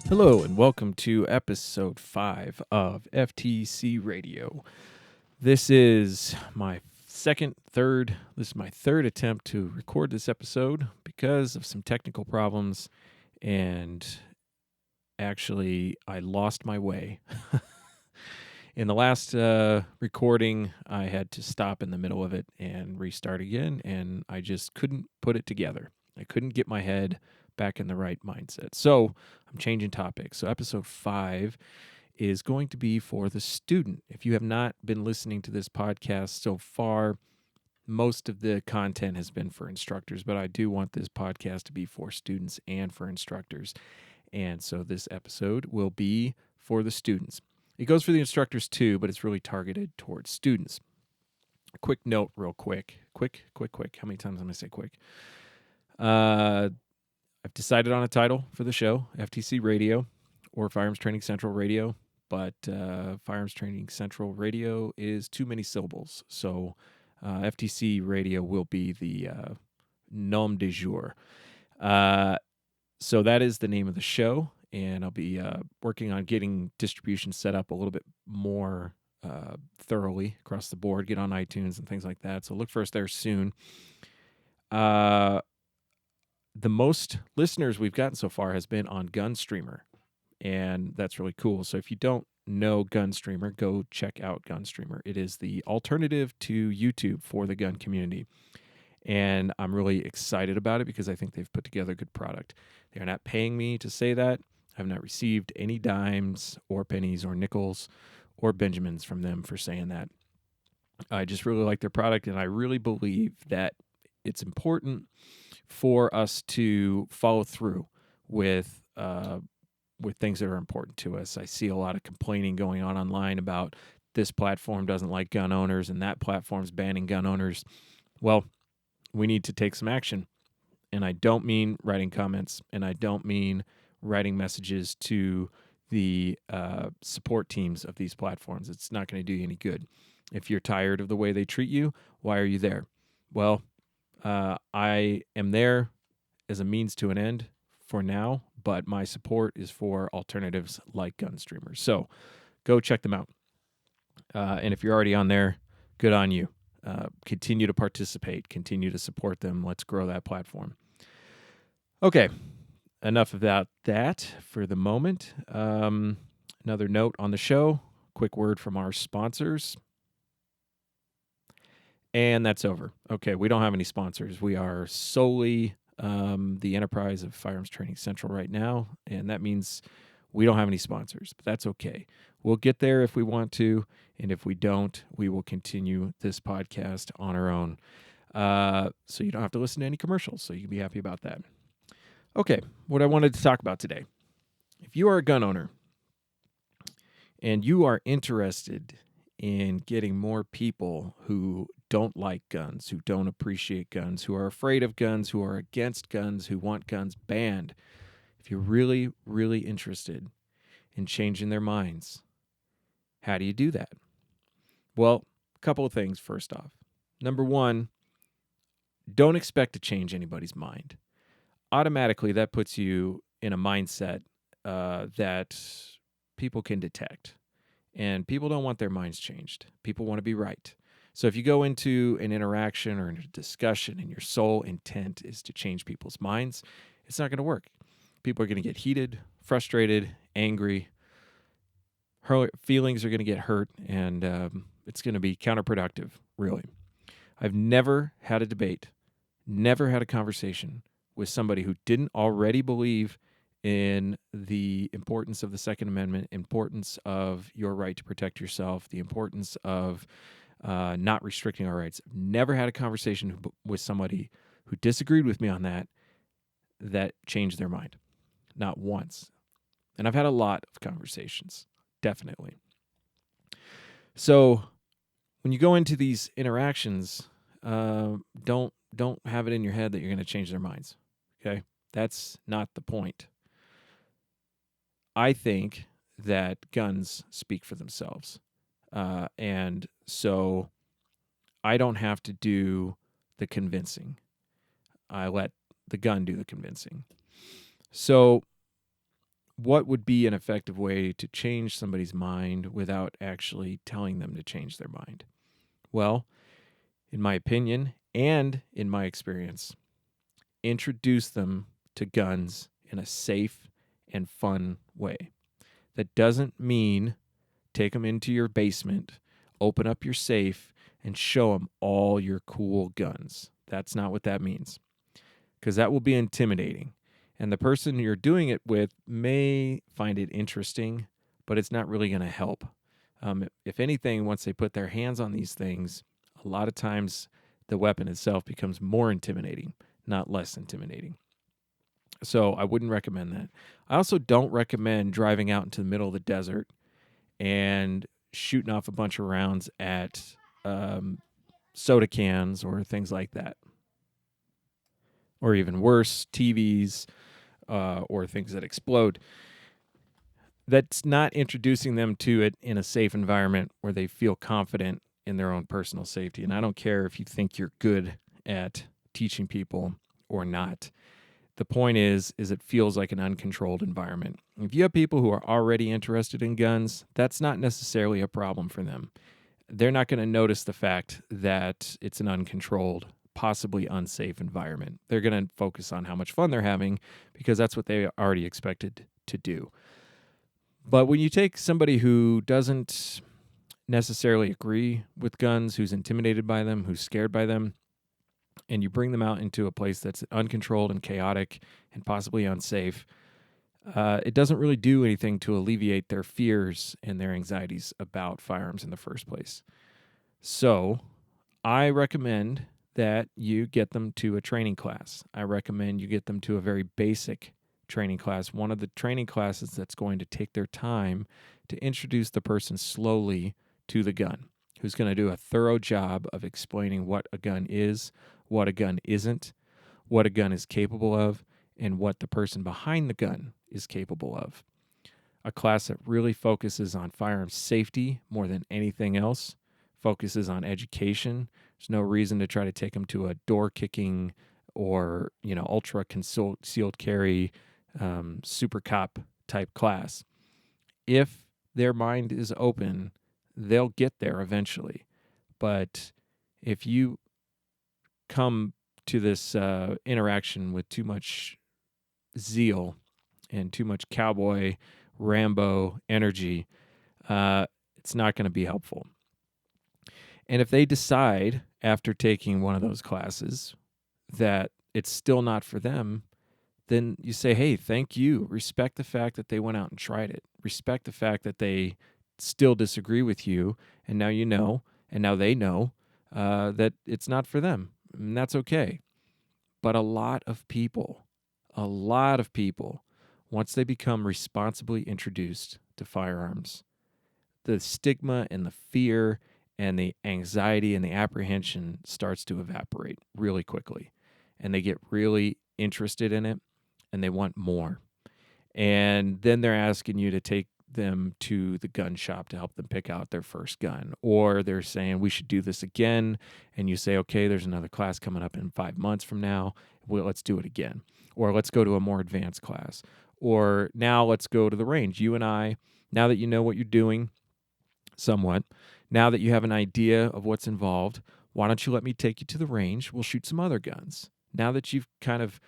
Hello and welcome to episode 5 of FTC Radio. This is my third attempt to record this episode because of some technical problems, and actually I lost my way. In the last recording, I had to stop in the middle of it and restart again, and I just couldn't put it together. I couldn't get my head back in the right mindset. So I'm changing topics. So episode 5 is going to be for the student. If you have not been listening to this podcast so far, most of the content has been for instructors, but I do want this podcast to be for students and for instructors. And so this episode will be for the students. It goes for the instructors too, but it's really targeted towards students. A quick note, real quick. Quick. How many times am I say quick? I've decided on a title for the show, FTC Radio or Firearms Training Central Radio, but Firearms Training Central Radio is too many syllables. So FTC Radio will be the nom de jour. So that is the name of the show, and I'll be working on getting distribution set up a little bit more thoroughly across the board, get on iTunes and things like that. So look for us there soon. The most listeners we've gotten so far has been on Gunstreamer, and that's really cool. So if you don't know Gunstreamer, go check out Gunstreamer. It is the alternative to YouTube for the gun community, and I'm really excited about it because I think they've put together a good product. They are not paying me to say that. I have not received any dimes or pennies or nickels or Benjamins from them for saying that. I just really like their product, and I really believe that it's important for us to follow through with things that are important to us. I see a lot of complaining going on online about this platform doesn't like gun owners and that platform's banning gun owners. Well, we need to take some action. And I don't mean writing comments, and I don't mean writing messages to the support teams of these platforms. It's not going to do you any good. If you're tired of the way they treat you, why are you there? Well, I am there as a means to an end for now, but my support is for alternatives like Gunstreamer. So go check them out. And if you're already on there, good on you. Continue to participate. Continue to support them. Let's grow that platform. Okay, enough about that for the moment. Another note on the show, quick word from our sponsors. And that's over. Okay, we don't have any sponsors. We are solely the enterprise of Firearms Training Central right now, and that means we don't have any sponsors, but that's okay. We'll get there if we want to, and if we don't, we will continue this podcast on our own. So you don't have to listen to any commercials, so you can be happy about that. Okay, what I wanted to talk about today. If you are a gun owner and you are interested in getting more people who don't like guns, who don't appreciate guns, who are afraid of guns, who are against guns, who want guns banned, if you're really, really interested in changing their minds, how do you do that? Well, a couple of things first off. Number one, don't expect to change anybody's mind. Automatically, that puts you in a mindset that people can detect. And people don't want their minds changed. People want to be right. So if you go into an interaction or a discussion and your sole intent is to change people's minds, it's not going to work. People are going to get heated, frustrated, angry. Feelings are going to get hurt, and it's going to be counterproductive, really. I've never had a debate, never had a conversation with somebody who didn't already believe in the importance of the Second Amendment, importance of your right to protect yourself, the importance of not restricting our rights. I've never had a conversation with somebody who disagreed with me on that changed their mind. Not once. And I've had a lot of conversations, definitely. So when you go into these interactions, don't have it in your head that you're going to change their minds. Okay? That's not the point. I think that guns speak for themselves. And so I don't have to do the convincing. I let the gun do the convincing. So what would be an effective way to change somebody's mind without actually telling them to change their mind? Well, in my opinion and in my experience, introduce them to guns in a safe and fun way. That doesn't mean take them into your basement, open up your safe, and show them all your cool guns. That's not what that means, because that will be intimidating. And the person you're doing it with may find it interesting, but it's not really going to help. If anything, once they put their hands on these things, a lot of times the weapon itself becomes more intimidating, not less intimidating. So I wouldn't recommend that. I also don't recommend driving out into the middle of the desert and shooting off a bunch of rounds at soda cans or things like that. Or even worse, TVs or things that explode. That's not introducing them to it in a safe environment where they feel confident in their own personal safety. And I don't care if you think you're good at teaching people or not. The point is it feels like an uncontrolled environment. If you have people who are already interested in guns, that's not necessarily a problem for them. They're not going to notice the fact that it's an uncontrolled, possibly unsafe environment. They're going to focus on how much fun they're having because that's what they already expected to do. But when you take somebody who doesn't necessarily agree with guns, who's intimidated by them, who's scared by them, and you bring them out into a place that's uncontrolled and chaotic and possibly unsafe, it doesn't really do anything to alleviate their fears and their anxieties about firearms in the first place. So I recommend that you get them to a training class. I recommend you get them to a very basic training class, one of the training classes that's going to take their time to introduce the person slowly to the gun, who's going to do a thorough job of explaining what a gun is, what a gun isn't, what a gun is capable of, and what the person behind the gun is capable of. A class that really focuses on firearms safety more than anything else, focuses on education. There's no reason to try to take them to a door-kicking or, ultra concealed carry super cop type class. If their mind is open, they'll get there eventually. But if you come to this interaction with too much zeal and too much cowboy Rambo energy, it's not going to be helpful. And if they decide after taking one of those classes that it's still not for them, then you say, hey, thank you. Respect the fact that they went out and tried it. Respect the fact that they still disagree with you, and now you know, and now they know that it's not for them, and that's okay. But a lot of people, once they become responsibly introduced to firearms, the stigma and the fear and the anxiety and the apprehension starts to evaporate really quickly, and they get really interested in it, and they want more. And then they're asking you to take them to the gun shop to help them pick out their first gun. Or they're saying, we should do this again. And you say, okay, there's another class coming up in 5 months from now. Well, let's do it again. Or let's go to a more advanced class. Or now let's go to the range. You and I, now that you know what you're doing somewhat, now that you have an idea of what's involved, why don't you let me take you to the range? We'll shoot some other guns. Now that you've kind of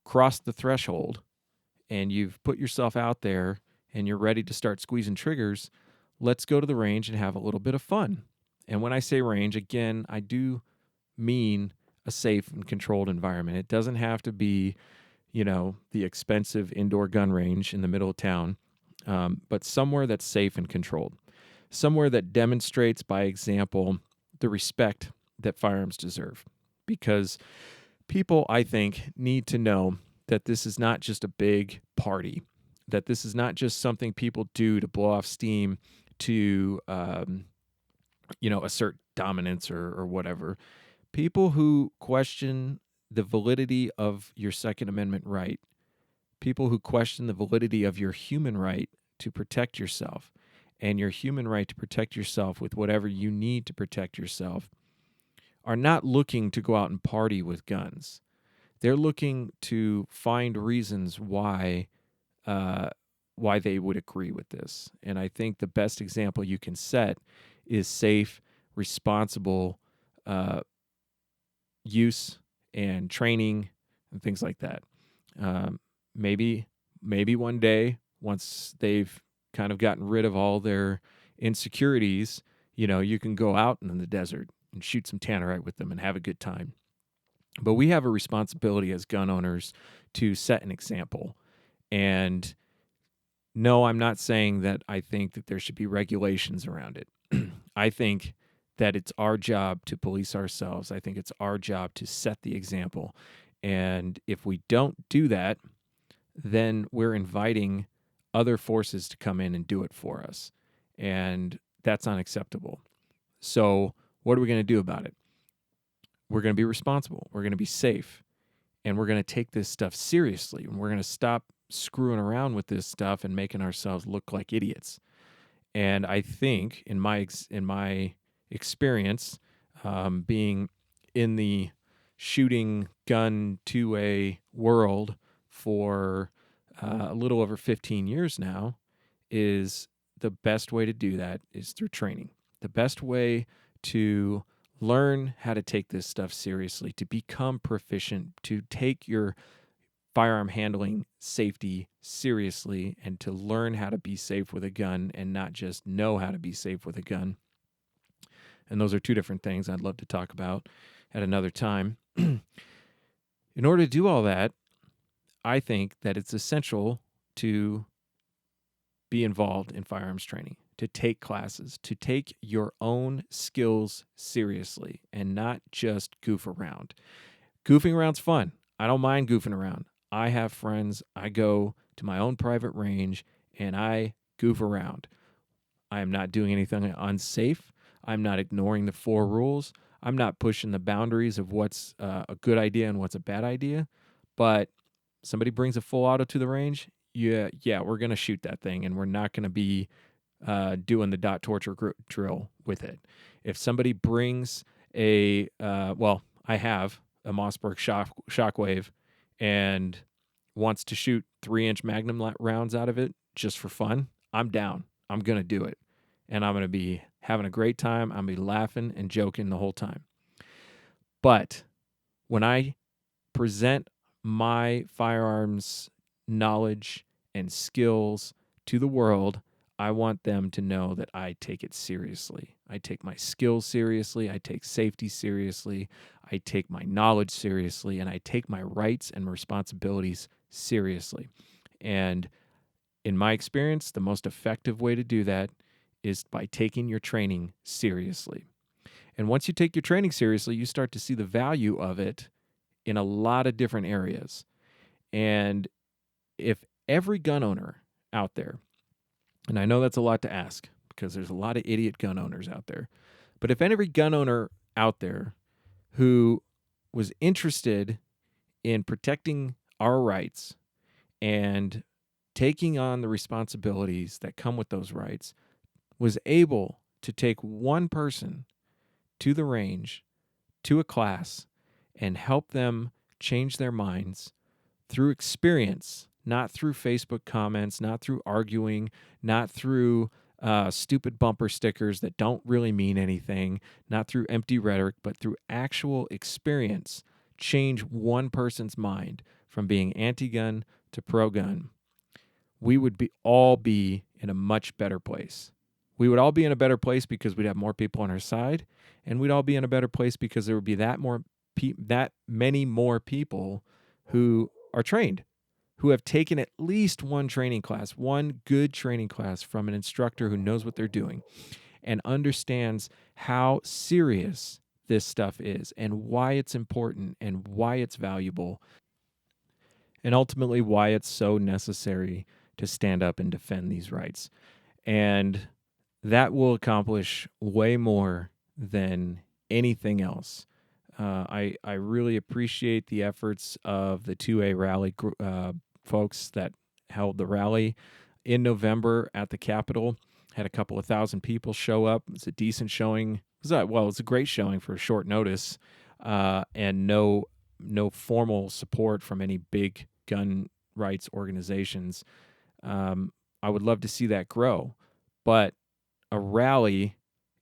crossed the threshold and you've put yourself out there and you're ready to start squeezing triggers, let's go to the range and have a little bit of fun. And when I say range, again, I do mean a safe and controlled environment. It doesn't have to be, the expensive indoor gun range in the middle of town, but somewhere that's safe and controlled. Somewhere that demonstrates by example the respect that firearms deserve. Because people, I think, need to know that this is not just a big party, that this is not just something people do to blow off steam to, assert dominance or whatever. People who question the validity of your Second Amendment right, people who question the validity of your human right to protect yourself and your human right to protect yourself with whatever you need to protect yourself, are not looking to go out and party with guns. They're looking to find reasons why why they would agree with this. And I think the best example you can set is safe, responsible use and training and things like that. Um, maybe one day, once they've kind of gotten rid of all their insecurities, you can go out in the desert and shoot some tannerite with them and have a good time. But we have a responsibility as gun owners to set an example. And no, I'm not saying that I think that there should be regulations around it. I think that it's our job to police ourselves. I think it's our job to set the example. And if we don't do that, then we're inviting other forces to come in and do it for us. And that's unacceptable. So, what are we going to do about it? We're going to be responsible. We're going to be safe. And we're going to take this stuff seriously. And we're going to stop screwing around with this stuff and making ourselves look like idiots. And I think, in my experience, being in the shooting gun 2A world for a little over 15 years now, is the best way to do that is through training. The best way to learn how to take this stuff seriously, to become proficient, to take your firearm handling safety seriously, and to learn how to be safe with a gun and not just know how to be safe with a gun. And those are two different things I'd love to talk about at another time. In order to do all that, I think that it's essential to be involved in firearms training, to take classes, to take your own skills seriously and not just goof around. Goofing around's fun. I don't mind goofing around. I have friends. I go to my own private range and I goof around. I am not doing anything unsafe. I'm not ignoring the 4 rules. I'm not pushing the boundaries of what's a good idea and what's a bad idea. But somebody brings a full auto to the range, yeah, we're going to shoot that thing, and we're not going to be doing the dot torture drill with it. If somebody brings I have a Mossberg Shockwave and wants to shoot 3-inch Magnum rounds out of it just for fun, I'm down. I'm going to do it. And I'm going to be having a great time. I'm going to be laughing and joking the whole time. But when I present my firearms knowledge and skills to the world, I want them to know that I take it seriously. I take my skills seriously. I take safety seriously. I take my knowledge seriously. And I take my rights and responsibilities seriously. And in my experience, the most effective way to do that is by taking your training seriously. And once you take your training seriously, you start to see the value of it in a lot of different areas. And if every gun owner out there, and I know that's a lot to ask because there's a lot of idiot gun owners out there, but if every gun owner out there who was interested in protecting our rights and taking on the responsibilities that come with those rights was able to take one person to the range, to a class, and help them change their minds through experience, not through Facebook comments, not through arguing, not through stupid bumper stickers that don't really mean anything, not through empty rhetoric, but through actual experience, change one person's mind from being anti-gun to pro-gun, we would all be in a much better place. We would all be in a better place because we'd have more people on our side, and we'd all be in a better place because there would be that many more people who are trained, who have taken at least one training class, one good training class from an instructor who knows what they're doing and understands how serious this stuff is and why it's important and why it's valuable and ultimately why it's so necessary to stand up and defend these rights. And that will accomplish way more than anything else. I really appreciate the efforts of the 2A rally folks that held the rally in November at the Capitol. Had a couple of thousand people show up. It's a decent showing. It's a great showing for a short notice, and no formal support from any big gun rights organizations. I would love to see that grow. But a rally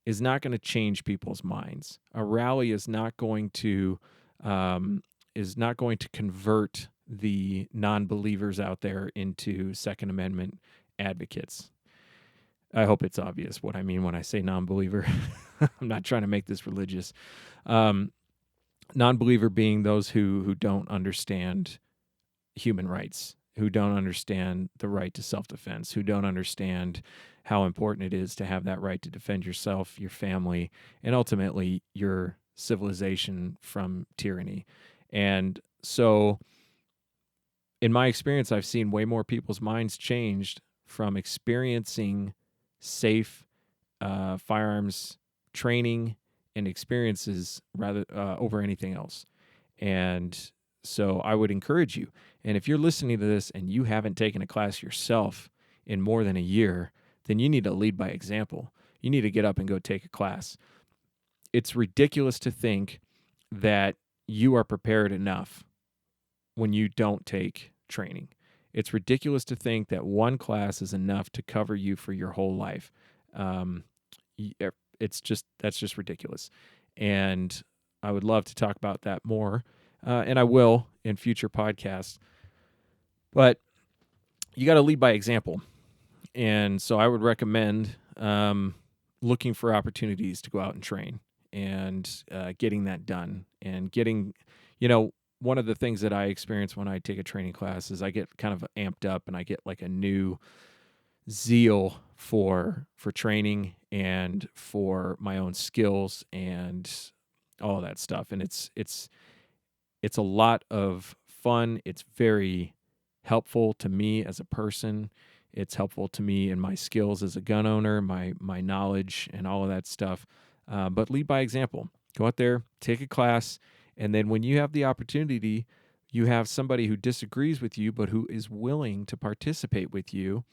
is not going to change people's minds. A rally um, is not going to convert the non-believers out there into Second Amendment advocates. I hope it's obvious what I mean when I say non-believer. I'm not trying to make this religious. Um, Non-believer being those who don't understand human rights, who don't understand the right to self-defense, who don't understand how important it is to have that right to defend yourself, your family, and ultimately your civilization from tyranny. And so, in my experience, I've seen way more people's minds changed from experiencing safe firearms training and experiences rather over anything else. And so I would encourage you. And if you're listening to this and you haven't taken a class yourself in more than a year, then you need to lead by example. You need to get up and go take a class. It's ridiculous to think that you are prepared enough when you don't take training. It's ridiculous to think that one class is enough to cover you for your whole life. Um, that's just ridiculous. And I would love to talk about that more, and I will in future podcasts. But you got to lead by example, and so I would recommend looking for opportunities to go out and train and getting that done and getting, one of the things that I experience when I take a training class is I get kind of amped up and I get like a new zeal for training and for my own skills and all of that stuff. And it's a lot of fun. It's very helpful to me as a person. It's helpful to me in my skills as a gun owner, my knowledge and all of that stuff. But lead by example. Go out there, take a class, and then when you have the opportunity, you have somebody who disagrees with you but who is willing to participate with you,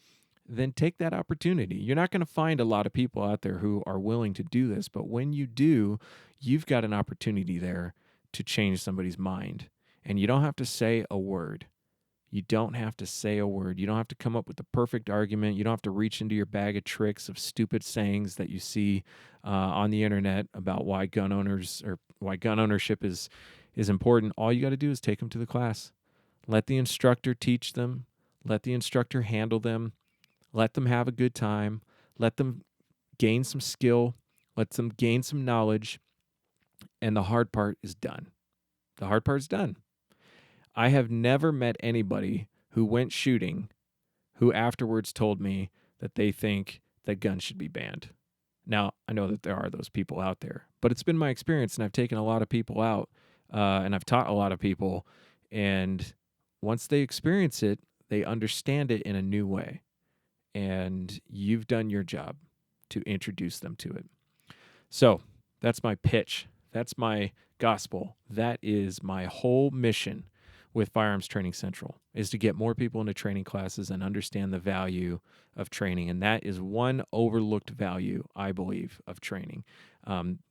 then take that opportunity. You're not going to find a lot of people out there who are willing to do this, but when you do, you've got an opportunity there to change somebody's mind. And you don't have to say a word. You don't have to say a word. You don't have to come up with the perfect argument. You don't have to reach into your bag of tricks of stupid sayings that you see on the internet about why gun ownership is important. All you got to do is take them to the class. Let the instructor teach them. Let the instructor handle them. Let them have a good time. Let them gain some skill. Let them gain some knowledge. And the hard part is done. The hard part's done. I have never met anybody who went shooting who afterwards told me that they think that guns should be banned. Now, I know that there are those people out there, but it's been my experience, and I've taken a lot of people out, and I've taught a lot of people, and once they experience it, they understand it in a new way. And you've done your job to introduce them to it. So that's my pitch. That's my gospel. That is my whole mission with Firearms Training Central, is to get more people into training classes and understand the value of training. And that is one overlooked value, I believe, of training,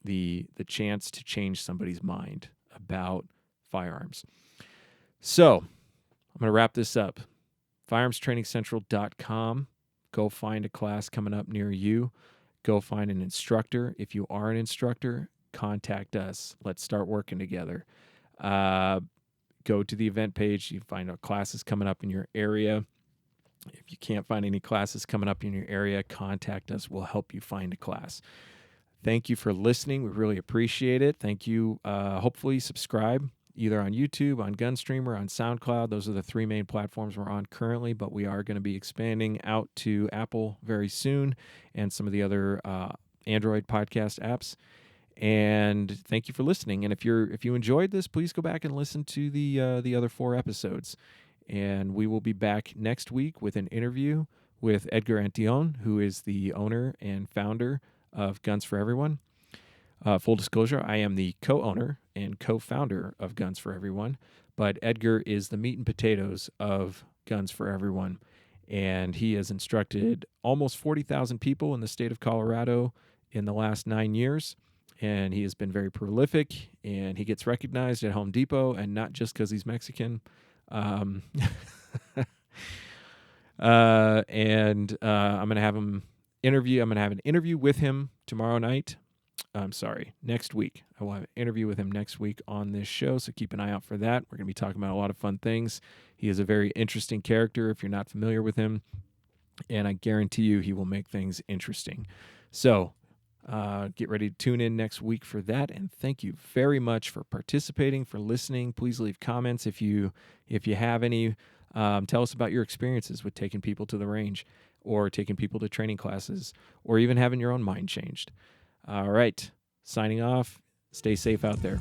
the chance to change somebody's mind about firearms. So I'm going to wrap this up. Firearmstrainingcentral.com. Go find a class coming up near you. Go find an instructor. If you are an instructor, contact us. Let's start working together. Go to the event page. You find out classes coming up in your area. If you can't find any classes coming up in your area, contact us. We'll help you find a class. Thank you for listening. We really appreciate it. Thank you. Hopefully subscribe either on YouTube, on Gunstreamer, on SoundCloud. Those are the three main platforms we're on currently, but we are going to be expanding out to Apple very soon and some of the other Android podcast apps. And thank you for listening. And if you enjoyed this, please go back and listen to the other 4 episodes. And we will be back next week with an interview with Edgar Antillon, who is the owner and founder of Guns for Everyone. Full disclosure, I am the co-owner and co-founder of Guns for Everyone, but Edgar is the meat and potatoes of Guns for Everyone. And he has instructed almost 40,000 people in the state of Colorado in the last 9 years. And he has been very prolific, and he gets recognized at Home Depot, and not just because he's Mexican. And I'm going to have him interview. I'm going to have an interview with him tomorrow night. I'm sorry, next week. I will have an interview with him next week on this show, so keep an eye out for that. We're going to be talking about a lot of fun things. He is a very interesting character if you're not familiar with him, and I guarantee you he will make things interesting. So get ready to tune in next week for that, and thank you very much for participating, for listening. Please leave comments if you have any. Tell us about your experiences with taking people to the range or taking people to training classes or even having your own mind changed. All right, signing off. Stay safe out there.